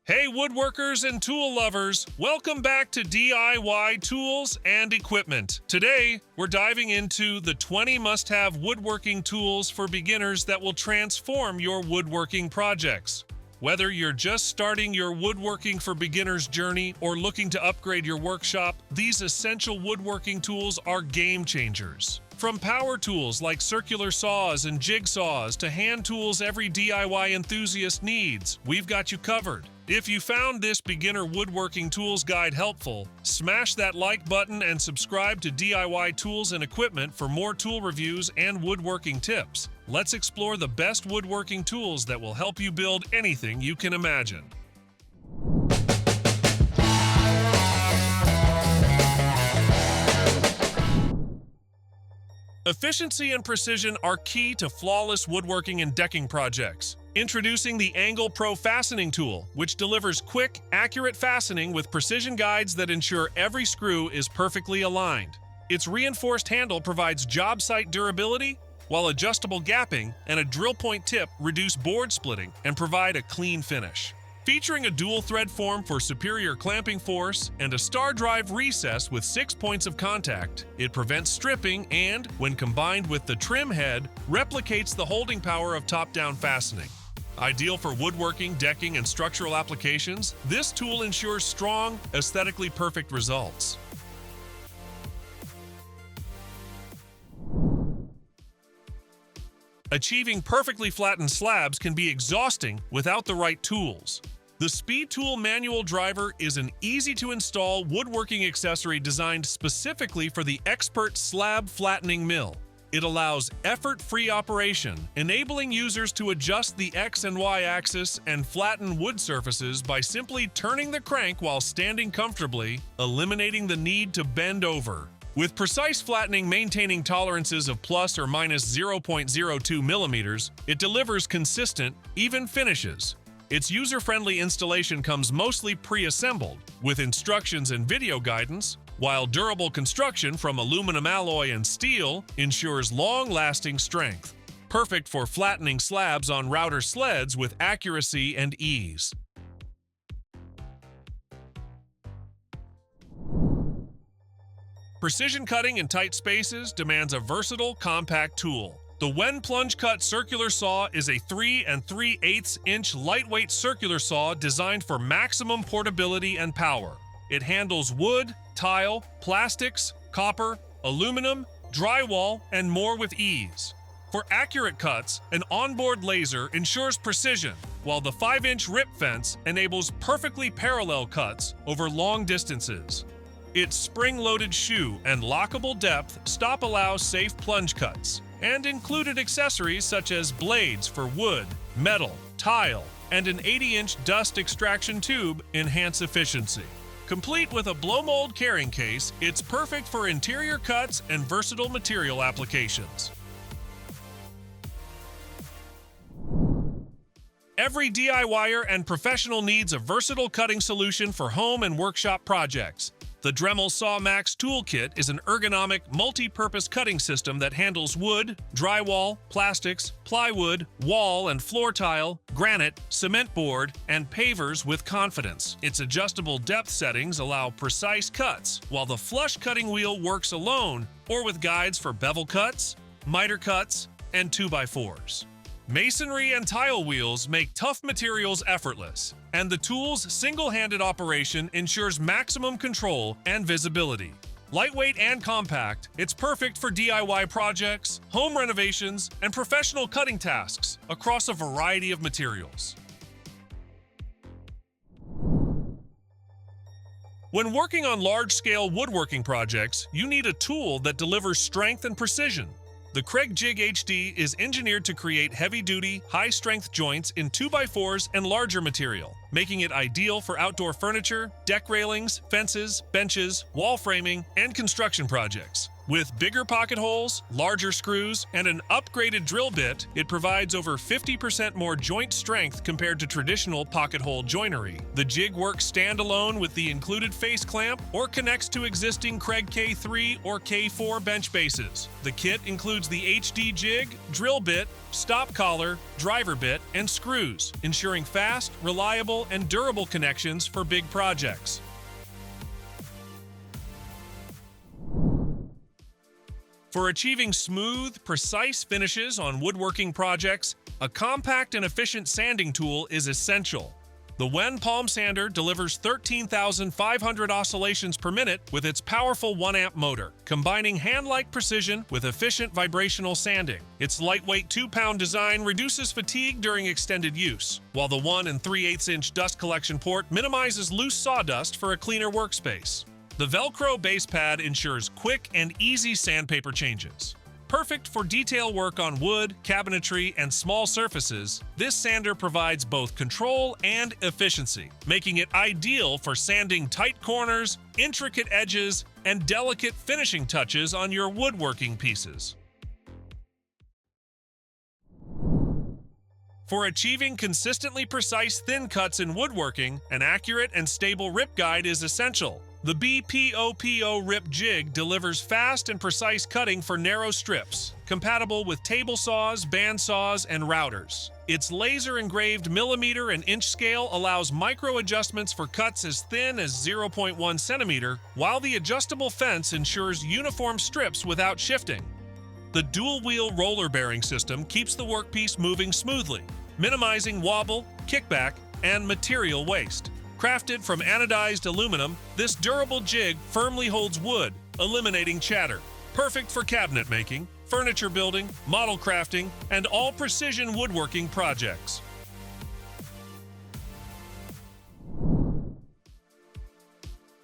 Hey woodworkers and tool lovers, welcome back to DIY Tools and Equipment. Today, we're diving into the 20 must-have woodworking tools for beginners that will transform your woodworking projects. Whether you're just starting your woodworking for beginners journey or looking to upgrade your workshop, these essential woodworking tools are game changers. From power tools like circular saws and jigsaws to hand tools every DIY enthusiast needs, we've got you covered. If you found this beginner woodworking tools guide helpful, smash that like button and subscribe to DIY Tools and Equipment for more tool reviews and woodworking tips. Let's explore the best woodworking tools that will help you build anything you can imagine. Efficiency and precision are key to flawless woodworking and decking projects. Introducing the Angle Pro Fastening tool, which delivers quick, accurate fastening with precision guides that ensure every screw is perfectly aligned. Its reinforced handle provides job site durability, while adjustable gapping and a drill point tip reduce board splitting and provide a clean finish. Featuring a dual thread form for superior clamping force and a star drive recess with 6 points of contact, it prevents stripping and, when combined with the trim head, replicates the holding power of top-down fastening. Ideal for woodworking, decking, and structural applications, this tool ensures strong, aesthetically perfect results. Achieving perfectly flattened slabs can be exhausting without the right tools. The SpeTool manual driver is an easy-to-install woodworking accessory designed specifically for the expert slab flattening mill. It allows effort-free operation, enabling users to adjust the X and Y axis and flatten wood surfaces by simply turning the crank while standing comfortably, eliminating the need to bend over. With precise flattening maintaining tolerances of plus or minus 0.02 millimeters, it delivers consistent, even finishes. Its user-friendly installation comes mostly pre-assembled, with instructions and video guidance, while durable construction from aluminum alloy and steel ensures long-lasting strength. Perfect for flattening slabs on router sleds with accuracy and ease. Precision cutting in tight spaces demands a versatile, compact tool. The Plunge Cut circular saw is a 3 3/8 inch lightweight circular saw designed for maximum portability and power. It handles wood, tile, plastics, copper, aluminum, drywall, and more with ease. For accurate cuts, an onboard laser ensures precision, while the 5-inch rip fence enables perfectly parallel cuts over long distances. Its spring-loaded shoe and lockable depth stop allow safe plunge cuts, and included accessories such as blades for wood, metal, tile, and an 80-inch dust extraction tube enhance efficiency. Complete with a blow mold carrying case, it's perfect for interior cuts and versatile material applications. Every DIYer and professional needs a versatile cutting solution for home and workshop projects. The Dremel Saw Max Toolkit is an ergonomic, multi-purpose cutting system that handles wood, drywall, plastics, plywood, wall and floor tile, granite, cement board, and pavers with confidence. Its adjustable depth settings allow precise cuts, while the flush cutting wheel works alone or with guides for bevel cuts, miter cuts, and 2x4s. Masonry and tile wheels make tough materials effortless, and the tool's single-handed operation ensures maximum control and visibility. Lightweight and compact, it's perfect for DIY projects, home renovations, and professional cutting tasks across a variety of materials. When working on large-scale woodworking projects, you need a tool that delivers strength and precision. The Kreg Jig HD is engineered to create heavy-duty, high-strength joints in 2x4s and larger material, making it ideal for outdoor furniture, deck railings, fences, benches, wall framing, and construction projects. With bigger pocket holes, larger screws, and an upgraded drill bit, it provides over 50% more joint strength compared to traditional pocket hole joinery. The jig works standalone with the included face clamp or connects to existing Kreg K3 or K4 bench bases. The kit includes the HD jig, drill bit, stop collar, driver bit, and screws, ensuring fast, reliable, and durable connections for big projects. For achieving smooth, precise finishes on woodworking projects, a compact and efficient sanding tool is essential. The Wen Palm Sander delivers 13,500 oscillations per minute with its powerful 1-amp motor, combining hand-like precision with efficient vibrational sanding. Its lightweight 2-pound design reduces fatigue during extended use, while the 1 3/8-inch dust collection port minimizes loose sawdust for a cleaner workspace. The Velcro base pad ensures quick and easy sandpaper changes. Perfect for detail work on wood, cabinetry, and small surfaces, this sander provides both control and efficiency, making it ideal for sanding tight corners, intricate edges, and delicate finishing touches on your woodworking pieces. For achieving consistently precise thin cuts in woodworking, an accurate and stable rip guide is essential. The BPOPO rip jig delivers fast and precise cutting for narrow strips, compatible with table saws, band saws, and routers. Its laser-engraved millimeter and inch scale allows micro adjustments for cuts as thin as 0.1 centimeter, while the adjustable fence ensures uniform strips without shifting. The dual-wheel roller bearing system keeps the workpiece moving smoothly, minimizing wobble, kickback, and material waste. Crafted from anodized aluminum, this durable jig firmly holds wood, eliminating chatter. Perfect for cabinet making, furniture building, model crafting, and all precision woodworking projects.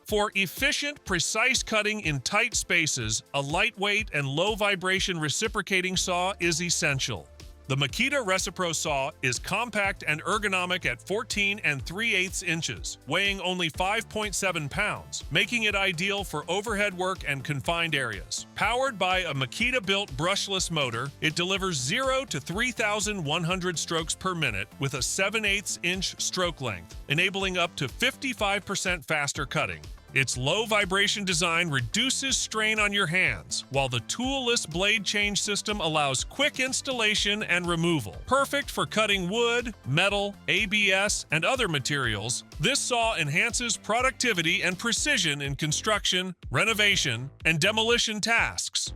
For efficient, precise cutting in tight spaces, a lightweight and low-vibration reciprocating saw is essential. The Makita Recipro saw is compact and ergonomic at 14 3/8 inches, weighing only 5.7 pounds, making it ideal for overhead work and confined areas. Powered by a Makita-built brushless motor, it delivers 0 to 3,100 strokes per minute with a 7/8-inch stroke length, enabling up to 55% faster cutting. Its low vibration design reduces strain on your hands, while the tool-less blade change system allows quick installation and removal. Perfect for cutting wood, metal, ABS, and other materials, this saw enhances productivity and precision in construction, renovation, and demolition tasks.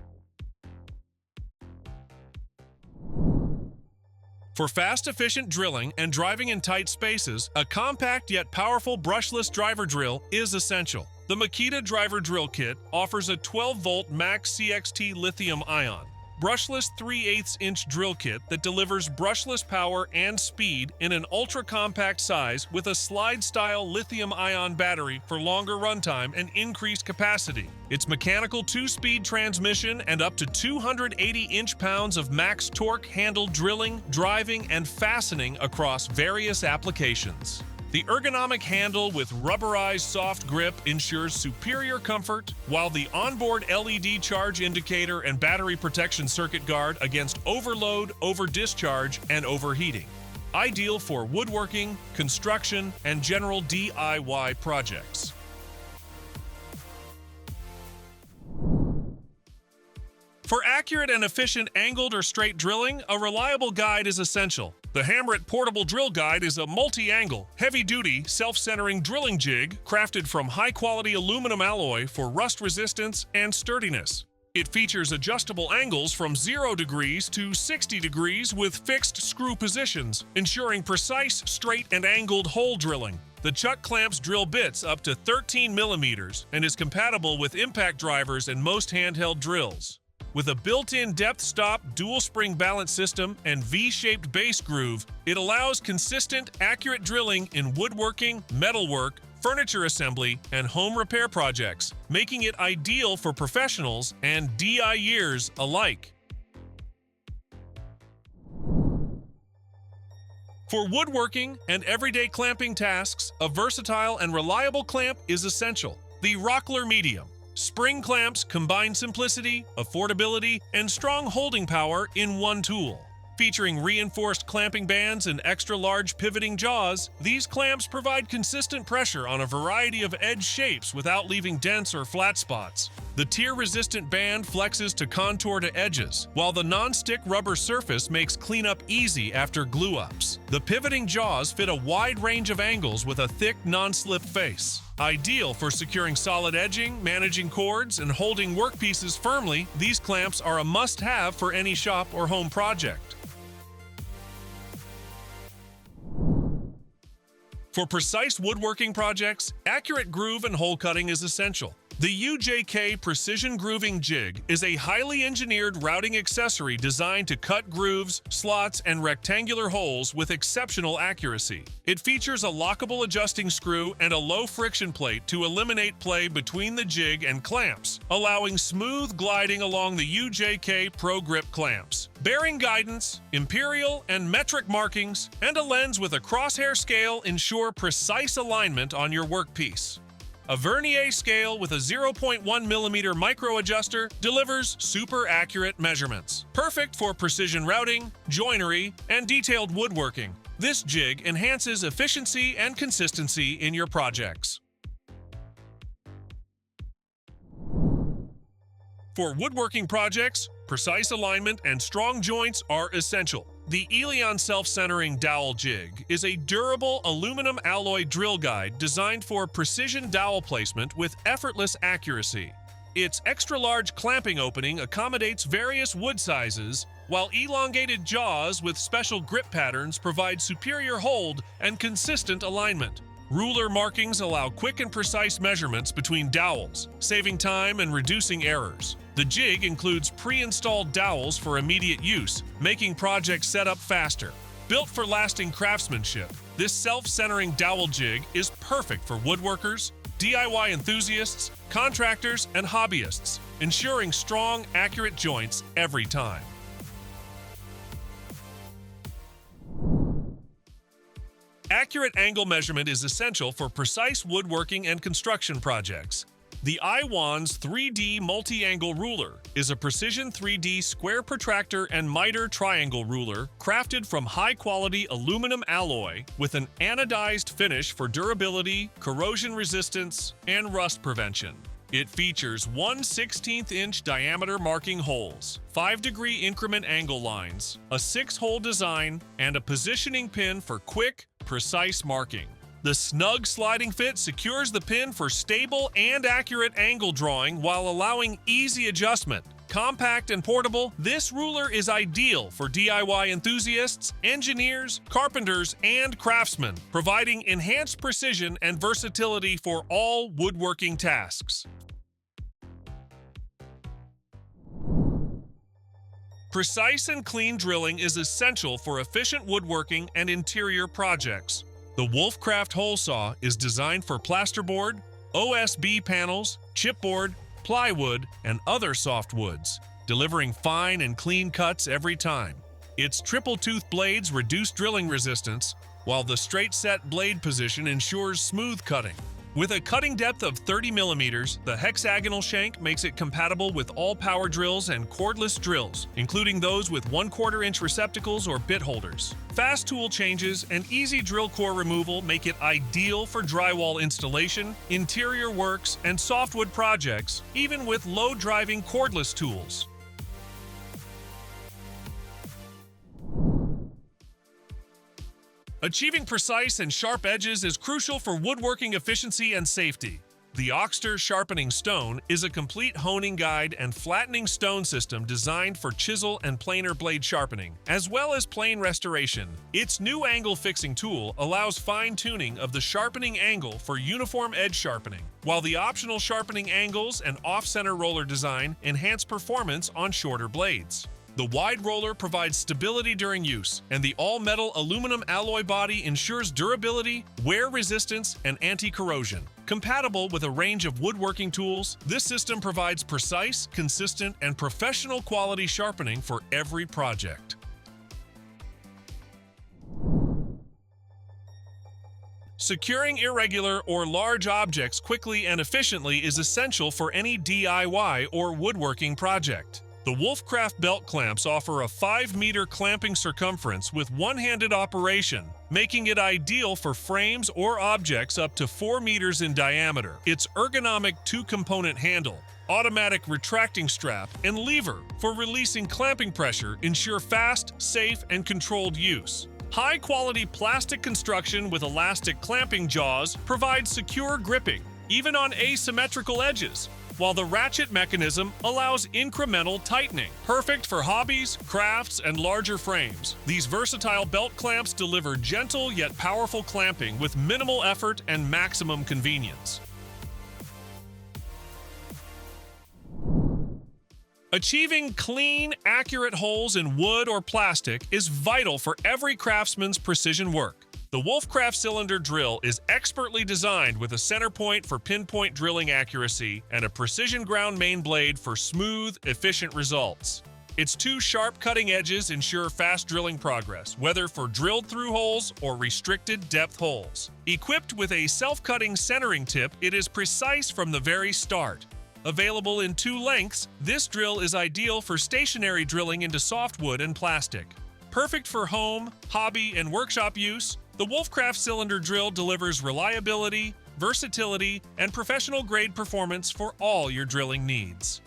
For fast, efficient drilling and driving in tight spaces, a compact yet powerful brushless driver drill is essential. The Makita Driver-Drill Kit offers a 12-volt Max CXT lithium-ion, brushless 3/8-inch drill kit that delivers brushless power and speed in an ultra-compact size with a slide-style lithium-ion battery for longer runtime and increased capacity. Its mechanical 2-speed transmission and up to 280 inch-pounds of max torque handle drilling, driving, and fastening across various applications. The ergonomic handle with rubberized soft grip ensures superior comfort, while the onboard LED charge indicator and battery protection circuit guard against overload, over-discharge, and overheating. Ideal for woodworking, construction, and general DIY projects. For accurate and efficient angled or straight drilling, a reliable guide is essential. The Hammrit Portable Drill Guide is a multi-angle, heavy-duty, self-centering drilling jig crafted from high-quality aluminum alloy for rust resistance and sturdiness. It features adjustable angles from 0 degrees to 60 degrees with fixed screw positions, ensuring precise, straight, and angled hole drilling. The chuck clamps drill bits up to 13 millimeters and is compatible with impact drivers and most handheld drills. With a built-in depth stop, dual spring balance system, and V-shaped base groove, it allows consistent, accurate drilling in woodworking, metalwork, furniture assembly, and home repair projects, making it ideal for professionals and DIYers alike. For woodworking and everyday clamping tasks, a versatile and reliable clamp is essential. The Rockler Medium, Spring clamps combine simplicity, affordability, and strong holding power in one tool. Featuring reinforced clamping bands and extra-large pivoting jaws, these clamps provide consistent pressure on a variety of edge shapes without leaving dents or flat spots. The tear-resistant band flexes to contour to edges, while the non-stick rubber surface makes cleanup easy after glue-ups. The pivoting jaws fit a wide range of angles with a thick, non-slip face. Ideal for securing solid edging, managing cords, and holding workpieces firmly, these clamps are a must-have for any shop or home project. For precise woodworking projects, accurate groove and hole cutting is essential. The UJK Precision Grooving Jig is a highly engineered routing accessory designed to cut grooves, slots, and rectangular holes with exceptional accuracy. It features a lockable adjusting screw and a low-friction plate to eliminate play between the jig and clamps, allowing smooth gliding along the UJK Pro Grip clamps. Bearing guidance, imperial and metric markings, and a lens with a crosshair scale ensure precise alignment on your workpiece. A vernier scale with a 0.1mm micro adjuster delivers super accurate measurements. Perfect for precision routing, joinery, and detailed woodworking. This jig enhances efficiency and consistency in your projects. For woodworking projects, precise alignment and strong joints are essential. The Eleon self-centering dowel jig is a durable aluminum alloy drill guide designed for precision dowel placement with effortless accuracy. Its extra-large clamping opening accommodates various wood sizes, while elongated jaws with special grip patterns provide superior hold and consistent alignment. Ruler markings allow quick and precise measurements between dowels, saving time and reducing errors. The jig includes pre-installed dowels for immediate use, making project setup faster. Built for lasting craftsmanship, this self-centering dowel jig is perfect for woodworkers, DIY enthusiasts, contractors, and hobbyists, ensuring strong, accurate joints every time. Accurate angle measurement is essential for precise woodworking and construction projects. The Aiwons 3D Multi-Angle Ruler is a precision 3D square protractor and miter triangle ruler crafted from high-quality aluminum alloy with an anodized finish for durability, corrosion resistance, and rust prevention. It features 1/16-inch diameter marking holes, 5-degree increment angle lines, a 6-hole design, and a positioning pin for quick, precise marking. The snug sliding fit secures the pin for stable and accurate angle drawing while allowing easy adjustment. Compact and portable, this ruler is ideal for DIY enthusiasts, engineers, carpenters, and craftsmen, providing enhanced precision and versatility for all woodworking tasks. Precise and clean drilling is essential for efficient woodworking and interior projects. The Wolfcraft Hole Saw is designed for plasterboard, OSB panels, chipboard, plywood, and other softwoods, delivering fine and clean cuts every time. Its triple-tooth blades reduce drilling resistance, while the straight-set blade position ensures smooth cutting. With a cutting depth of 30 mm, the hexagonal shank makes it compatible with all power drills and cordless drills, including those with 1/4-inch receptacles or bit holders. Fast tool changes and easy drill core removal make it ideal for drywall installation, interior works, and softwood projects, even with low-driving cordless tools. Achieving precise and sharp edges is crucial for woodworking efficiency and safety. The AUXTUR Sharpening Stone is a complete honing guide and flattening stone system designed for chisel and planer blade sharpening, as well as plane restoration. Its new angle fixing tool allows fine-tuning of the sharpening angle for uniform edge sharpening, while the optional sharpening angles and off-center roller design enhance performance on shorter blades. The wide roller provides stability during use, and the all-metal aluminum alloy body ensures durability, wear resistance, and anti-corrosion. Compatible with a range of woodworking tools, this system provides precise, consistent, and professional quality sharpening for every project. Securing irregular or large objects quickly and efficiently is essential for any DIY or woodworking project. The Wolfcraft Belt clamps offer a 5-meter clamping circumference with one-handed operation, making it ideal for frames or objects up to 4 meters in diameter. Its ergonomic 2-component handle, automatic retracting strap, and lever for releasing clamping pressure ensure fast, safe, and controlled use. High-quality plastic construction with elastic clamping jaws provides secure gripping, even on asymmetrical edges, while the ratchet mechanism allows incremental tightening. Perfect for hobbies, crafts, and larger frames, these versatile belt clamps deliver gentle yet powerful clamping with minimal effort and maximum convenience. Achieving clean, accurate holes in wood or plastic is vital for every craftsman's precision work. The Wolfcraft cylinder drill is expertly designed with a center point for pinpoint drilling accuracy and a precision ground main blade for smooth, efficient results. Its 2 sharp cutting edges ensure fast drilling progress, whether for drilled-through holes or restricted depth holes. Equipped with a self-cutting centering tip, it is precise from the very start. Available in 2 lengths, this drill is ideal for stationary drilling into softwood and plastic. Perfect for home, hobby, and workshop use, the Wolfcraft cylinder drill delivers reliability, versatility, and professional-grade performance for all your drilling needs.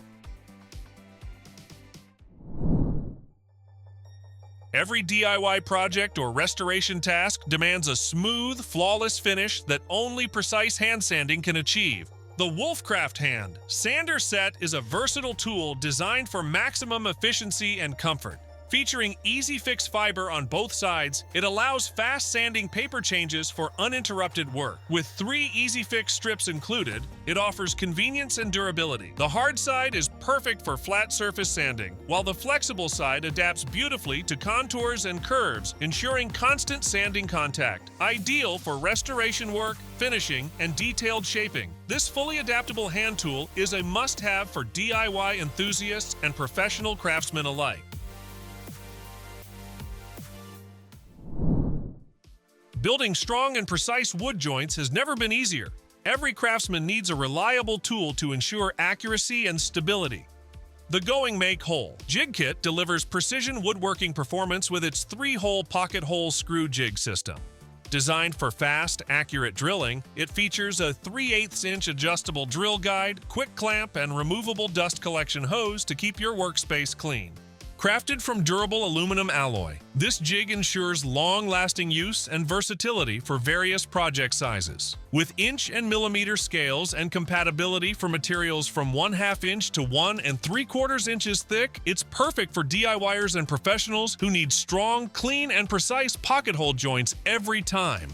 Every DIY project or restoration task demands a smooth, flawless finish that only precise hand sanding can achieve. The Wolfcraft Hand Sander Set is a versatile tool designed for maximum efficiency and comfort. Featuring easy-fix fiber on both sides, it allows fast sanding paper changes for uninterrupted work. With 3 easy-fix strips included, it offers convenience and durability. The hard side is perfect for flat surface sanding, while the flexible side adapts beautifully to contours and curves, ensuring constant sanding contact. Ideal for restoration work, finishing, and detailed shaping. This fully adaptable hand tool is a must-have for DIY enthusiasts and professional craftsmen alike. Building strong and precise wood joints has never been easier. Every craftsman needs a reliable tool to ensure accuracy and stability. The GOINGMAKE Hole Jig Kit delivers precision woodworking performance with its 3-hole pocket hole screw jig system. Designed for fast, accurate drilling, it features a 3/8-inch adjustable drill guide, quick clamp, and removable dust collection hose to keep your workspace clean. Crafted from durable aluminum alloy, this jig ensures long-lasting use and versatility for various project sizes. With inch and millimeter scales and compatibility for materials from 1/2 inch to 1 3/4 inches thick, it's perfect for DIYers and professionals who need strong, clean, and precise pocket hole joints every time.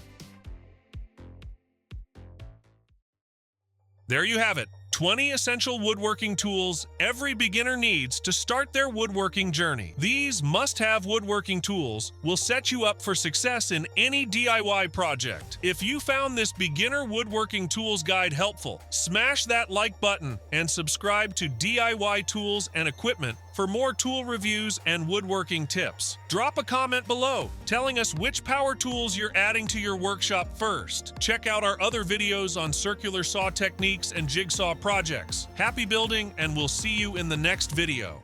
There you have it. 20 essential woodworking tools every beginner needs to start their woodworking journey. These must-have woodworking tools will set you up for success in any DIY project. If you found this beginner woodworking tools guide helpful, smash that like button and subscribe to DIY Tools and Equipment for more tool reviews and woodworking tips. Drop a comment below telling us which power tools you're adding to your workshop first. Check out our other videos on circular saw techniques and jigsaw projects. Happy building, and we'll see you in the next video.